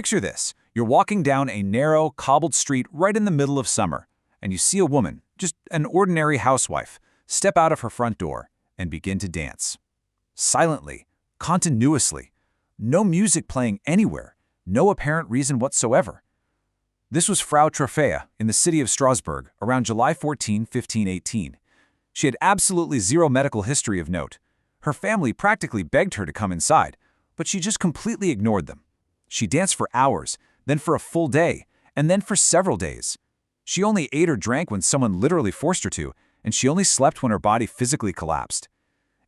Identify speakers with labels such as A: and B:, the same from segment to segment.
A: Picture this. You're walking down a narrow, cobbled street right in the middle of summer, and you see a woman, just an ordinary housewife, step out of her front door and begin to dance. Silently, continuously, no music playing anywhere, no apparent reason whatsoever. This was Frau Trophäa in the city of Strasbourg around July 14, 1518. She had absolutely zero medical history of note. Her family practically begged her to come inside, but she just completely ignored them. She danced for hours, then for a full day, and then for several days. She only ate or drank when someone literally forced her to, and she only slept when her body physically collapsed.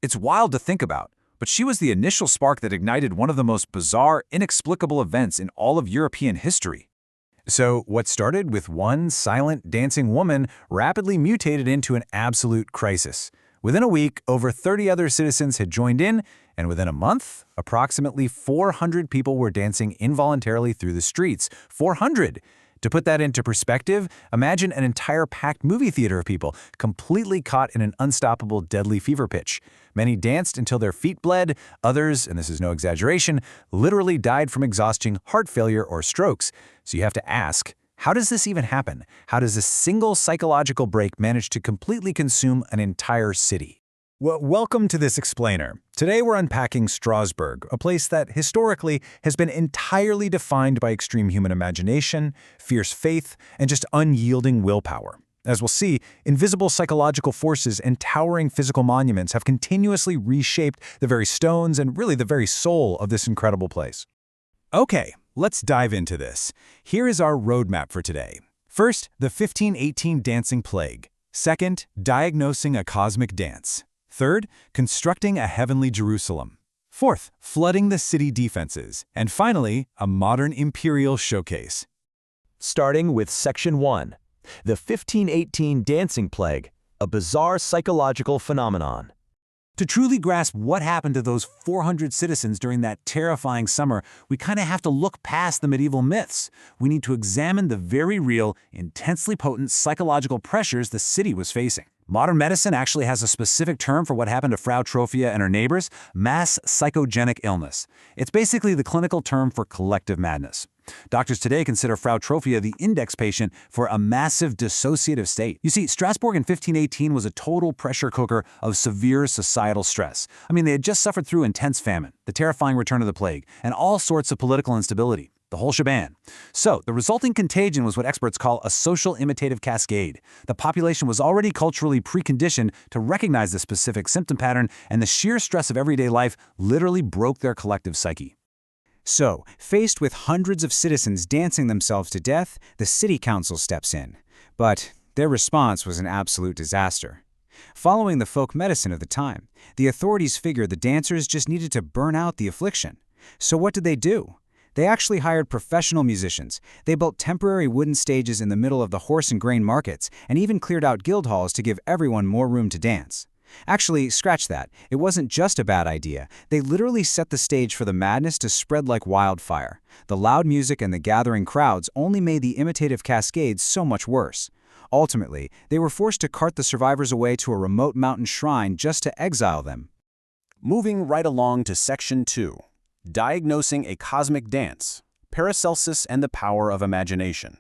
A: It's wild to think about, but she was the initial spark that ignited one of the most bizarre, inexplicable events in all of European history. So, what started with one silent, dancing woman rapidly mutated into an absolute crisis. Within a week, over 30 other citizens had joined in, and within a month, approximately 400 people were dancing involuntarily through the streets. 400! To put that into perspective, imagine an entire packed movie theater of people, completely caught in an unstoppable deadly fever pitch. Many danced until their feet bled, others, and this is no exaggeration, literally died from exhaustion, heart failure, or strokes. So you have to ask, how does this even happen? How does a single psychological break manage to completely consume an entire city? Well, welcome to this explainer. Today we're unpacking Strasbourg, a place that historically has been entirely defined by extreme human imagination, fierce faith, and just unyielding willpower. As we'll see, invisible psychological forces and towering physical monuments have continuously reshaped the very stones and really the very soul of this incredible place. Okay, let's dive into this. Here is our roadmap for today. First, the 1518 dancing plague. Second, diagnosing a cosmic dance. Third, constructing a heavenly Jerusalem. Fourth, flooding the city defenses. And finally, a modern imperial showcase.
B: Starting with Section 1, the 1518 dancing plague, a bizarre psychological phenomenon.
A: To truly grasp what happened to those 400 citizens during that terrifying summer, we kind of have to look past the medieval myths. We need to examine the very real, intensely potent psychological pressures the city was facing. Modern medicine actually has a specific term for what happened to Frau Trophäa and her neighbors: mass psychogenic illness. It's basically the clinical term for collective madness. Doctors today consider Frau Trophäa the index patient for a massive dissociative state. You see, Strasbourg in 1518 was a total pressure cooker of severe societal stress. I mean, they had just suffered through intense famine, the terrifying return of the plague, and all sorts of political instability. The whole shebang. So, the resulting contagion was what experts call a social imitative cascade. The population was already culturally preconditioned to recognize this specific symptom pattern, and the sheer stress of everyday life literally broke their collective psyche. So, faced with hundreds of citizens dancing themselves to death, the city council steps in. But their response was an absolute disaster. Following the folk medicine of the time, the authorities figured the dancers just needed to burn out the affliction. So what did they do? They actually hired professional musicians. They built temporary wooden stages in the middle of the horse and grain markets, and even cleared out guild halls to give everyone more room to dance. Actually, scratch that. It wasn't just a bad idea. They literally set the stage for the madness to spread like wildfire. The loud music and the gathering crowds only made the imitative cascade so much worse. Ultimately, they were forced to cart the survivors away to a remote mountain shrine just to exile them.
C: Moving right along to Section 2. Diagnosing a cosmic dance, Paracelsus and the power of imagination.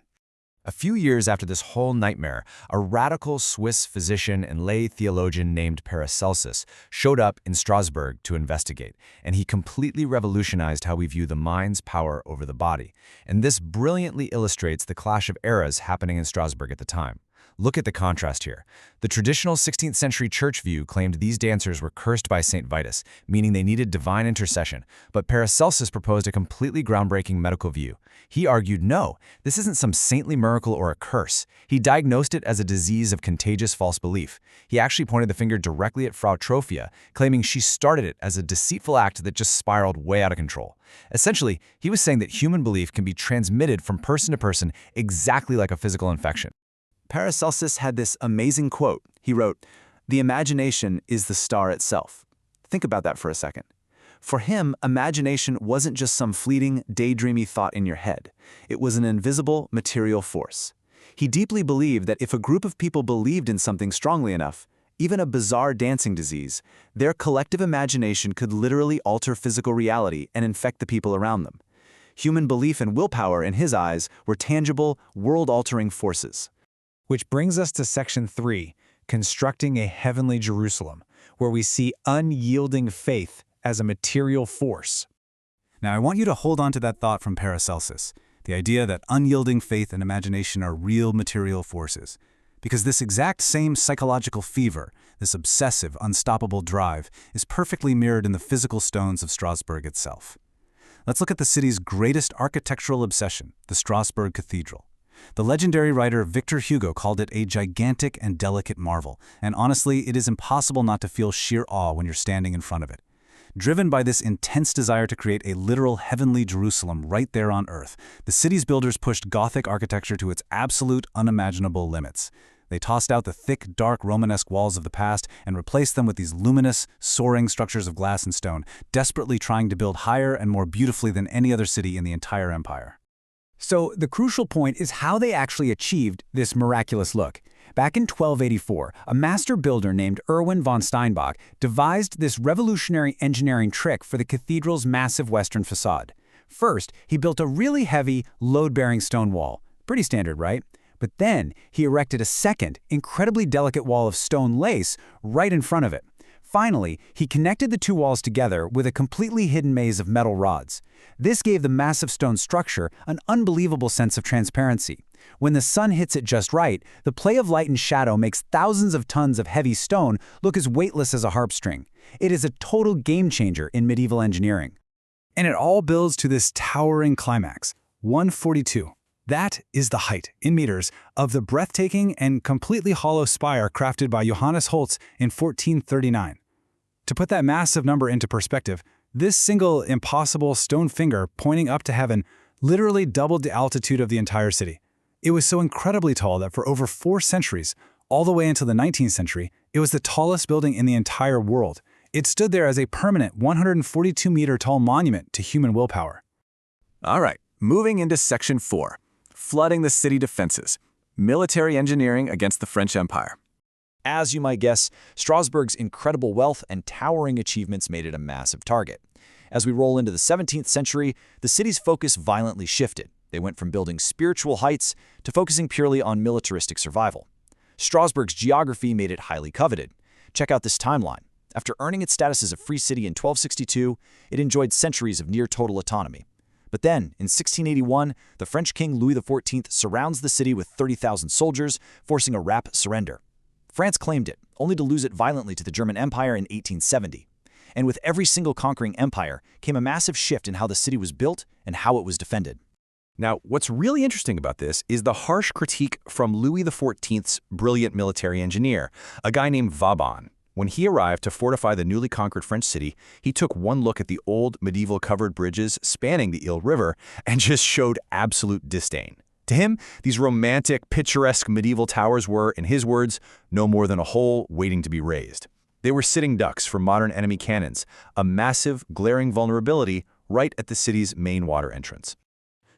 D: A few years after this whole nightmare, a radical Swiss physician and lay theologian named Paracelsus showed up in Strasbourg to investigate, and he completely revolutionized how we view the mind's power over the body. And this brilliantly illustrates the clash of eras happening in Strasbourg at the time. Look at the contrast here. The traditional 16th century church view claimed these dancers were cursed by St. Vitus, meaning they needed divine intercession, but Paracelsus proposed a completely groundbreaking medical view. He argued, no, this isn't some saintly miracle or a curse. He diagnosed it as a disease of contagious false belief. He actually pointed the finger directly at Frau Trophäa, claiming she started it as a deceitful act that just spiraled way out of control. Essentially, he was saying that human belief can be transmitted from person to person exactly like a physical infection.
C: Paracelsus had this amazing quote. He wrote, "The imagination is the star itself." Think about that for a second. For him, imagination wasn't just some fleeting, daydreamy thought in your head. It was an invisible, material force. He deeply believed that if a group of people believed in something strongly enough, even a bizarre dancing disease, their collective imagination could literally alter physical reality and infect the people around them. Human belief and willpower, in his eyes, were tangible, world-altering forces.
A: Which brings us to Section 3, Constructing a Heavenly Jerusalem, where we see unyielding faith as a material force. Now, I want you to hold on to that thought from Paracelsus, the idea that unyielding faith and imagination are real material forces. Because this exact same psychological fever, this obsessive, unstoppable drive, is perfectly mirrored in the physical stones of Strasbourg itself. Let's look at the city's greatest architectural obsession, the Strasbourg Cathedral. The legendary writer Victor Hugo called it a gigantic and delicate marvel, and honestly, it is impossible not to feel sheer awe when you're standing in front of it. Driven by this intense desire to create a literal heavenly Jerusalem right there on earth, the city's builders pushed Gothic architecture to its absolute, unimaginable limits. They tossed out the thick, dark Romanesque walls of the past and replaced them with these luminous, soaring structures of glass and stone, desperately trying to build higher and more beautifully than any other city in the entire empire. So the crucial point is how they actually achieved this miraculous look. Back in 1284, a master builder named Erwin von Steinbach devised this revolutionary engineering trick for the cathedral's massive western facade. First, he built a really heavy, load-bearing stone wall. Pretty standard, right? But then he erected a second, incredibly delicate wall of stone lace right in front of it. Finally, he connected the two walls together with a completely hidden maze of metal rods. This gave the massive stone structure an unbelievable sense of transparency. When the sun hits it just right, the play of light and shadow makes thousands of tons of heavy stone look as weightless as a harp string. It is a total game changer in medieval engineering. And it all builds to this towering climax, 142. That is the height, in meters, of the breathtaking and completely hollow spire crafted by Johannes Holtz in 1439. To put that massive number into perspective, this single impossible stone finger pointing up to heaven literally doubled the altitude of the entire city. It was so incredibly tall that for over 4 centuries, all the way until the 19th century, it was the tallest building in the entire world. It stood there as a permanent 142-meter-tall monument to human willpower.
C: All right, moving into Section 4. Flooding the city defenses, military engineering against the French Empire.
B: As you might guess, Strasbourg's incredible wealth and towering achievements made it a massive target. As we roll into the 17th century, the city's focus violently shifted. They went from building spiritual heights to focusing purely on militaristic survival. Strasbourg's geography made it highly coveted. Check out this timeline. After earning its status as a free city in 1262, it enjoyed centuries of near-total autonomy. But then, in 1681, the French king Louis XIV surrounds the city with 30,000 soldiers, forcing a rapid surrender. France claimed it, only to lose it violently to the German Empire in 1870. And with every single conquering empire came a massive shift in how the city was built and how it was defended.
D: Now, what's really interesting about this is the harsh critique from Louis XIV's brilliant military engineer, a guy named Vauban. When he arrived to fortify the newly conquered French city, he took one look at the old medieval covered bridges spanning the Ile River and just showed absolute disdain. To him, these romantic, picturesque medieval towers were, in his words, no more than a hole waiting to be raised. They were sitting ducks for modern enemy cannons, a massive, glaring vulnerability right at the city's main water entrance.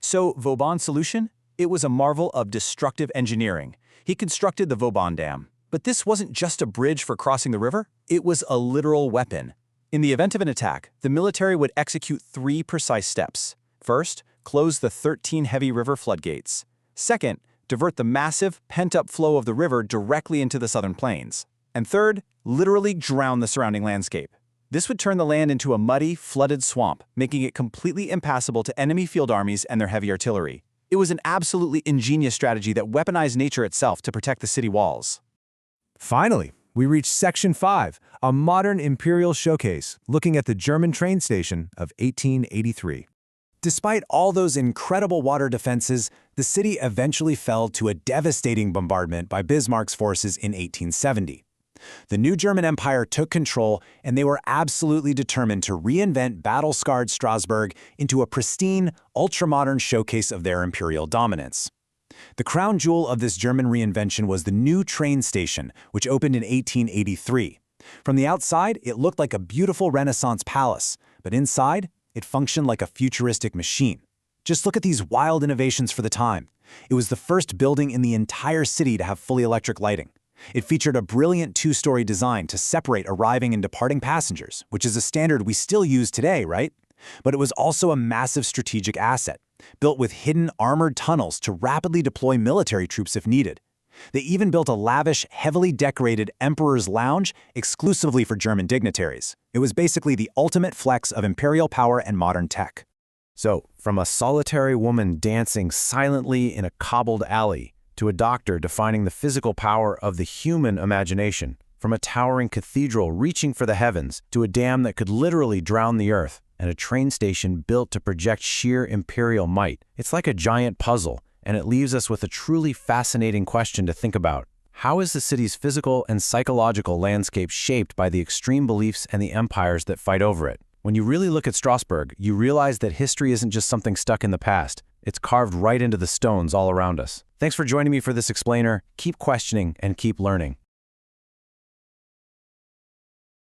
C: So, Vauban's solution? It was a marvel of destructive engineering. He constructed the Vauban Dam. But this wasn't just a bridge for crossing the river, it was a literal weapon. In the event of an attack, the military would execute 3 precise steps. First, close the 13 heavy river floodgates. Second, divert the massive, pent-up flow of the river directly into the southern plains. And third, literally drown the surrounding landscape. This would turn the land into a muddy, flooded swamp, making it completely impassable to enemy field armies and their heavy artillery. It was an absolutely ingenious strategy that weaponized nature itself to protect the city walls.
E: Finally, we reach Section 5, a modern imperial showcase looking at the German train station of 1883.
B: Despite all those incredible water defenses, the city eventually fell to a devastating bombardment by Bismarck's forces in 1870. The new German Empire took control, and they were absolutely determined to reinvent battle-scarred Strasbourg into a pristine, ultra-modern showcase of their imperial dominance. The crown jewel of this German reinvention was the new train station, which opened in 1883. From the outside, it looked like a beautiful Renaissance palace, but inside, it functioned like a futuristic machine. Just look at these wild innovations for the time. It was the first building in the entire city to have fully electric lighting. It featured a brilliant 2-story design to separate arriving and departing passengers, which is a standard we still use today, right?
C: But it was also a massive strategic asset, built with hidden armored tunnels to rapidly deploy military troops if needed. They even built a lavish, heavily decorated Emperor's Lounge exclusively for German dignitaries. It was basically the ultimate flex of imperial power and modern tech.
D: So, from a solitary woman dancing silently in a cobbled alley, to a doctor defining the physical power of the human imagination, from a towering cathedral reaching for the heavens, to a dam that could literally drown the earth, and a train station built to project sheer imperial might, it's like a giant puzzle, and it leaves us with a truly fascinating question to think about. How is the city's physical and psychological landscape shaped by the extreme beliefs and the empires that fight over it? When you really look at Strasbourg, you realize that history isn't just something stuck in the past. It's carved right into the stones all around us. Thanks for joining me for this explainer. Keep questioning and keep learning.